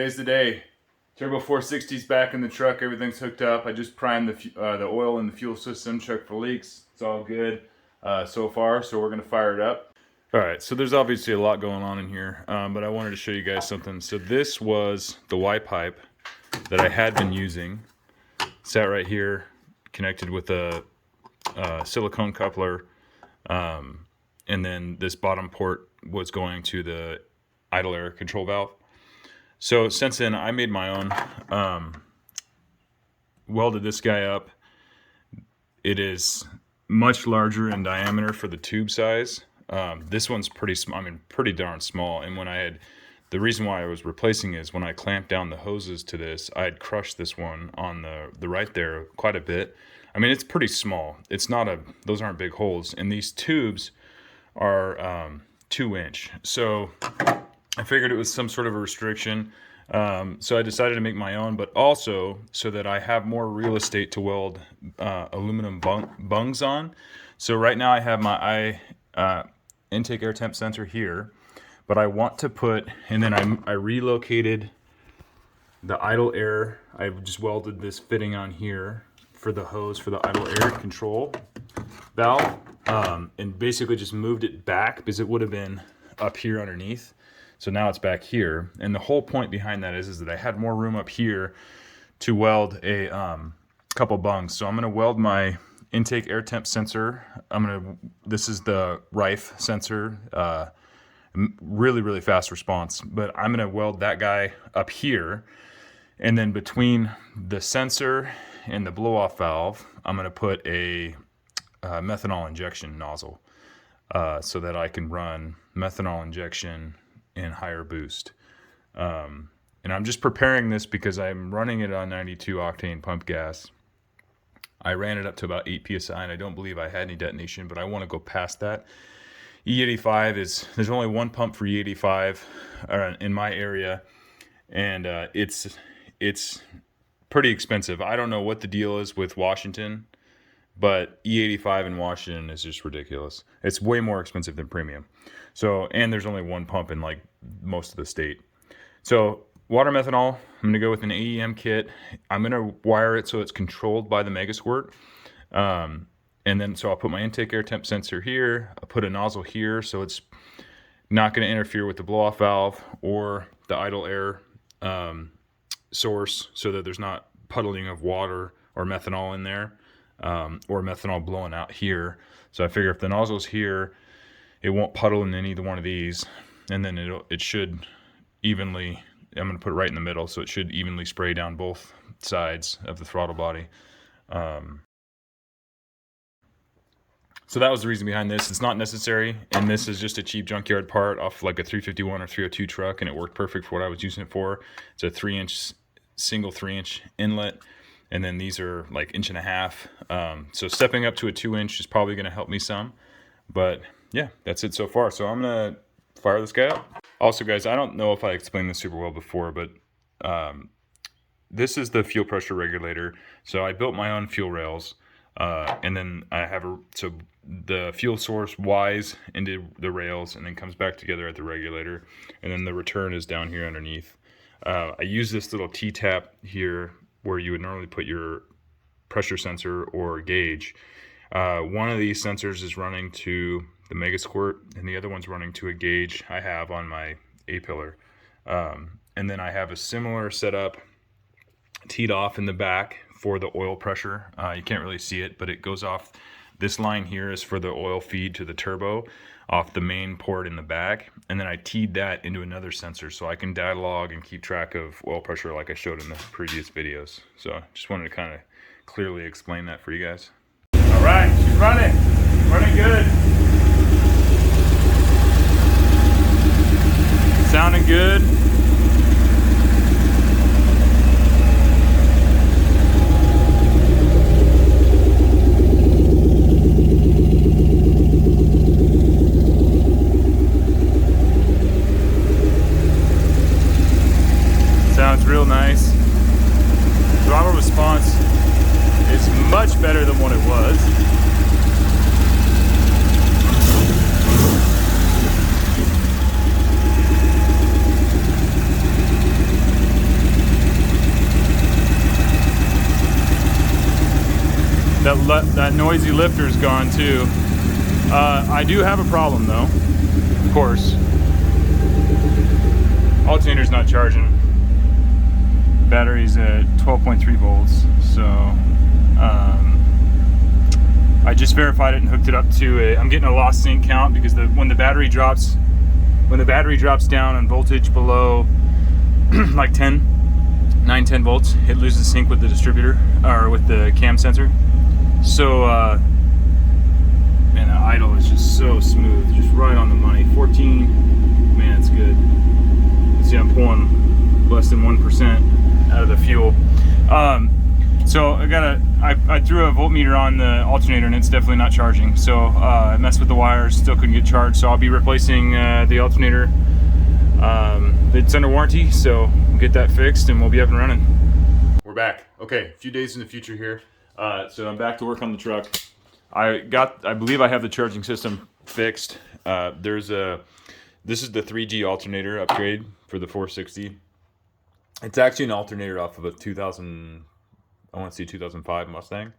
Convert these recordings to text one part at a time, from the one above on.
today's the day. Turbo 460's back in the truck. Everything's hooked up. I just primed the oil in the fuel system, checked for leaks. It's all good so far, so we're gonna fire it up. All right, so there's obviously a lot going on in here, but I wanted to show you guys something. So this was the Y pipe that I had been using. Sat right here, connected with a silicone coupler, and then this bottom port was going to the idle air control valve. So since then, I made my own, welded this guy up. It is much larger in diameter for the tube size. This one's pretty small, I mean, pretty darn small. And when I had, the reason why I was replacing is when I clamped down the hoses to this, I had crushed this one on the right there quite a bit. I mean, it's pretty small. It's not those aren't big holes. And these tubes are 2-inch. So I figured it was some sort of a restriction. So I decided to make my own, but also so that I have more real estate to weld aluminum bungs on. So right now I have my intake air temp sensor here, but I want to put, and then I relocated the idle air. I just welded this fitting on here for the hose for the idle air control valve, and basically just moved it back because it would have been up here underneath. So now it's back here. And the whole point behind that is that I had more room up here to weld a couple bungs. So I'm gonna weld my intake air temp sensor. This is the Rife sensor, really, really fast response, but I'm gonna weld that guy up here. And then between the sensor and the blow off valve, I'm gonna put a methanol injection nozzle so that I can run methanol injection in higher boost. And I'm just preparing this because I'm running it on 92 octane pump gas. I ran it up to about 8 psi and I don't believe I had any detonation, but I want to go past that. E85 there's only one pump for E85 in my area, and it's pretty expensive. I don't know what the deal is with Washington, but E85 in Washington is just ridiculous. It's way more expensive than premium. So, and there's only one pump in like most of the state. So water methanol, I'm gonna go with an AEM kit. I'm gonna wire it so it's controlled by the Megasquirt. And then, so I'll put my intake air temp sensor here. I'll put a nozzle here so it's not gonna interfere with the blow off valve or the idle air source, so that there's not puddling of water or methanol in there. Or methanol blowing out here. So I figure if the nozzle's here, it won't puddle in either one of these, and then it should evenly, I'm going to put it right in the middle, so it should evenly spray down both sides of the throttle body. So that was the reason behind this. It's not necessary, and this is just a cheap junkyard part off like a 351 or 302 truck, and it worked perfect for what I was using it for. It's a 3-inch, single 3-inch inlet. And then these are like 1.5 inches. So stepping up to a 2-inch is probably gonna help me some, but yeah, that's it so far. So I'm gonna fire this guy up. Also guys, I don't know if I explained this super well before, but this is the fuel pressure regulator. So I built my own fuel rails, and then I have so the fuel source Y's into the rails and then comes back together at the regulator. And then the return is down here underneath. I use this little T-tap here where you would normally put your pressure sensor or gauge. One of these sensors is running to the Megasquirt, and the other one's running to a gauge I have on my A-pillar. And then I have a similar setup teed off in the back for the oil pressure. You can't really see it, but it goes off. This line here is for the oil feed to the turbo off the main port in the back, and then I teed that into another sensor so I can data log and keep track of oil pressure like I showed in the previous videos. So just wanted to kind of clearly explain that for you guys. All right, she's running good. Sounding good. Sounds real nice. Throttle response is much better than what it was. that noisy lifter is gone too. I do have a problem though, of course. Alternator's not charging. Battery's at 12.3 volts, so I just verified it and hooked it up to I'm getting a lost sync count because when the battery drops down on voltage below like 9-10 volts, it loses sync with the distributor or with the cam sensor. So man, the idle is just so smooth, just right on the money. 14, man, it's good. See, I'm pulling less than 1% out of the fuel. So I threw a voltmeter on the alternator and it's definitely not charging. So I messed with the wires, still couldn't get charged. So I'll be replacing the alternator. It's under warranty, so we'll get that fixed and we'll be up and running. We're back. Okay, a few days in the future here. So I'm back to work on the truck. I believe I have the charging system fixed. This is the 3G alternator upgrade for the 460. It's actually an alternator off of a 2005 Mustang.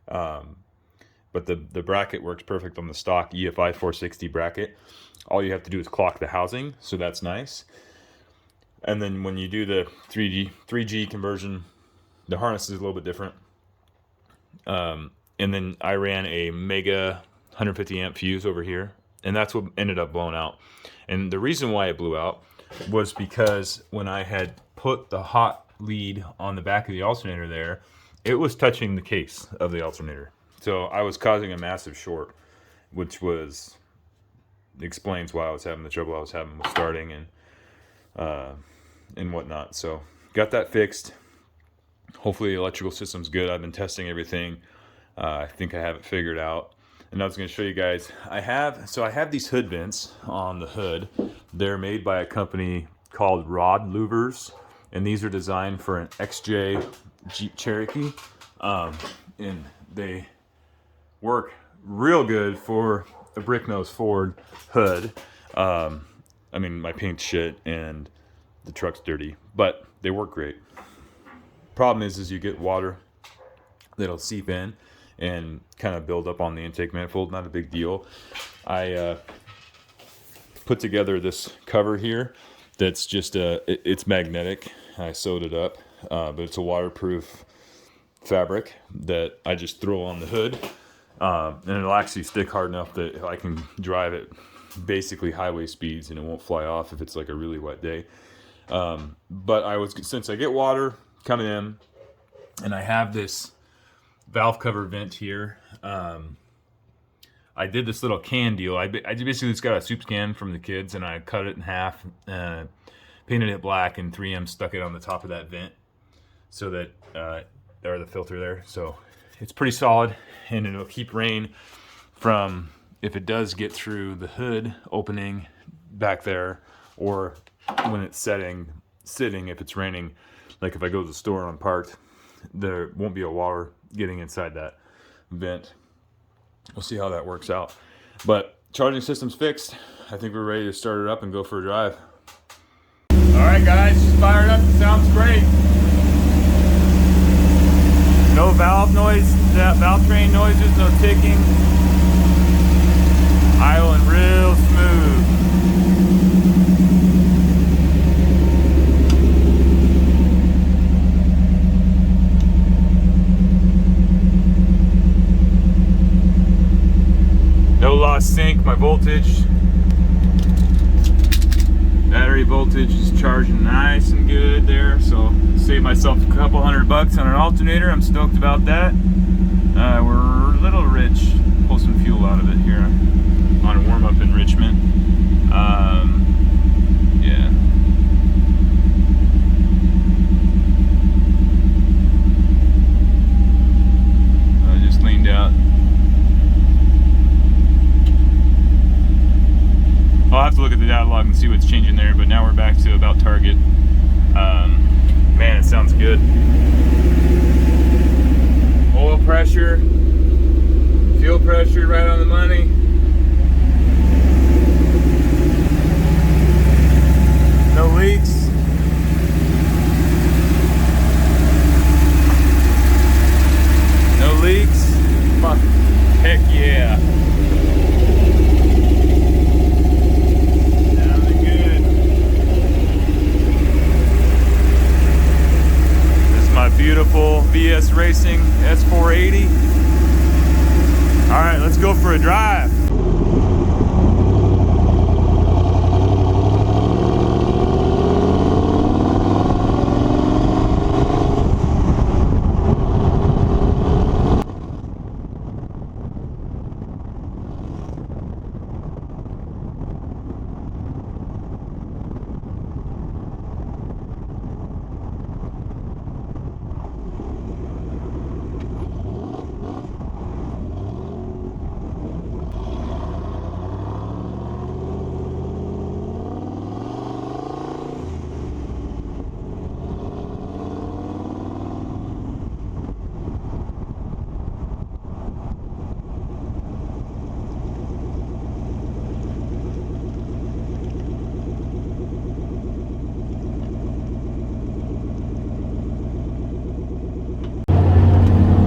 But the bracket works perfect on the stock EFI 460 bracket. All you have to do is clock the housing, so that's nice. And then when you do the 3G conversion, the harness is a little bit different. And then I ran a mega 150 amp fuse over here, and that's what ended up blowing out. And the reason why it blew out was because when I had put the hot lead on the back of the alternator there, it was touching the case of the alternator. So I was causing a massive short, which explains why I was having the trouble I was having with starting and whatnot. So got that fixed. Hopefully the electrical system's good. I've been testing everything. I think I have it figured out. And I was going to show you guys. I have these hood vents on the hood. They're made by a company called Rod Louvers, and these are designed for an XJ Jeep Cherokee. And they work real good for a brick nose Ford hood. I mean, my paint's shit and the truck's dirty, but they work great. Problem is you get water that'll seep in and kind of build up on the intake manifold. Not a big deal. I put together this cover here that's just it's magnetic. I sewed it up, but it's a waterproof fabric that I just throw on the hood, and it'll actually stick hard enough that I can drive it basically highway speeds and it won't fly off if it's like a really wet day. But since I get water coming in and I have this valve cover vent here, I did this little can deal. I basically just got a soup can from the kids and I cut it in half, painted it black, and 3M stuck it on the top of that vent so that or the filter there, so it's pretty solid, and it'll keep rain from, if it does get through the hood opening back there, or when it's sitting, if it's raining, like if I go to the store and I'm parked, there won't be a water getting inside that vent. We'll see how that works out. But charging system's fixed. I think we're ready to start it up and go for a drive. All right, guys, just fired up. It sounds great. No valve noise, valve train noises, no ticking. Idling real smooth. No lost sync, my voltage. Battery voltage is charging nice and good there, so saved myself a couple $100 on an alternator. I'm stoked about that. We're a little rich. Pull some fuel out of it here on a warm-up enrichment. Yeah. I just leaned out. I'll have to look at the data log and see what's changing there, but now we're back to about target. Man, it sounds good. Oil pressure, fuel pressure right on the money. No leaks. No leaks. little VS Racing S480. All right, let's go for a drive.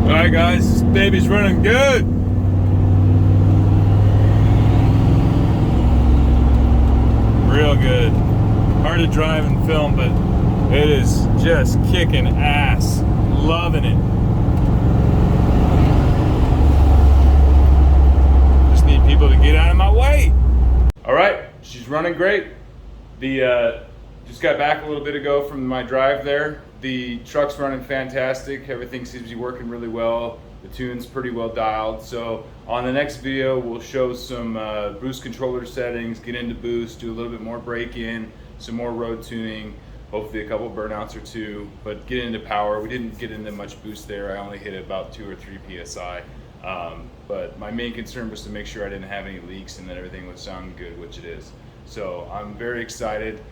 Alright guys, this baby's running good. Real good. Hard to drive and film, but it is just kicking ass. Loving it. Just need people to get out of my way. Alright, she's running great. Just got back a little bit ago from my drive there. The truck's running fantastic. Everything seems to be working really well. The tune's pretty well dialed. So on the next video, we'll show some boost controller settings, get into boost, do a little bit more break-in, some more road tuning, hopefully a couple burnouts or two, but get into power. We didn't get into much boost there. I only hit about 2 or 3 PSI. But my main concern was to make sure I didn't have any leaks and that everything was sounding good, which it is. So I'm very excited.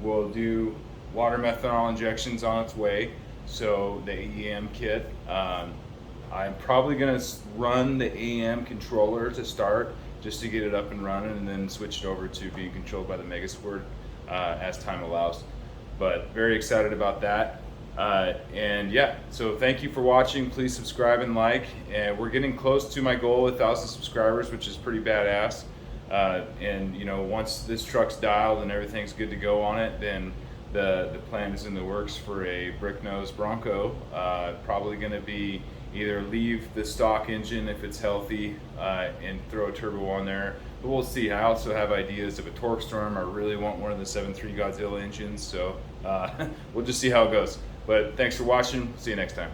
We'll do water methanol injections on its way, so the AEM kit. I'm probably going to run the AEM controller to start, just to get it up and running, and then switch it over to being controlled by the Megasquirt as time allows. But very excited about that. And yeah, so thank you for watching. Please subscribe and like. And we're getting close to my goal of 1,000 subscribers, which is pretty badass. And you know, once this truck's dialed and everything's good to go on it, then the plan is in the works for a brick nose Bronco. Probably going to be either leave the stock engine if it's healthy and throw a turbo on there, but we'll see. I also have ideas of a torque storm. I really want one of the 7.3 Godzilla engines, so we'll just see how it goes. But thanks for watching. See you next time.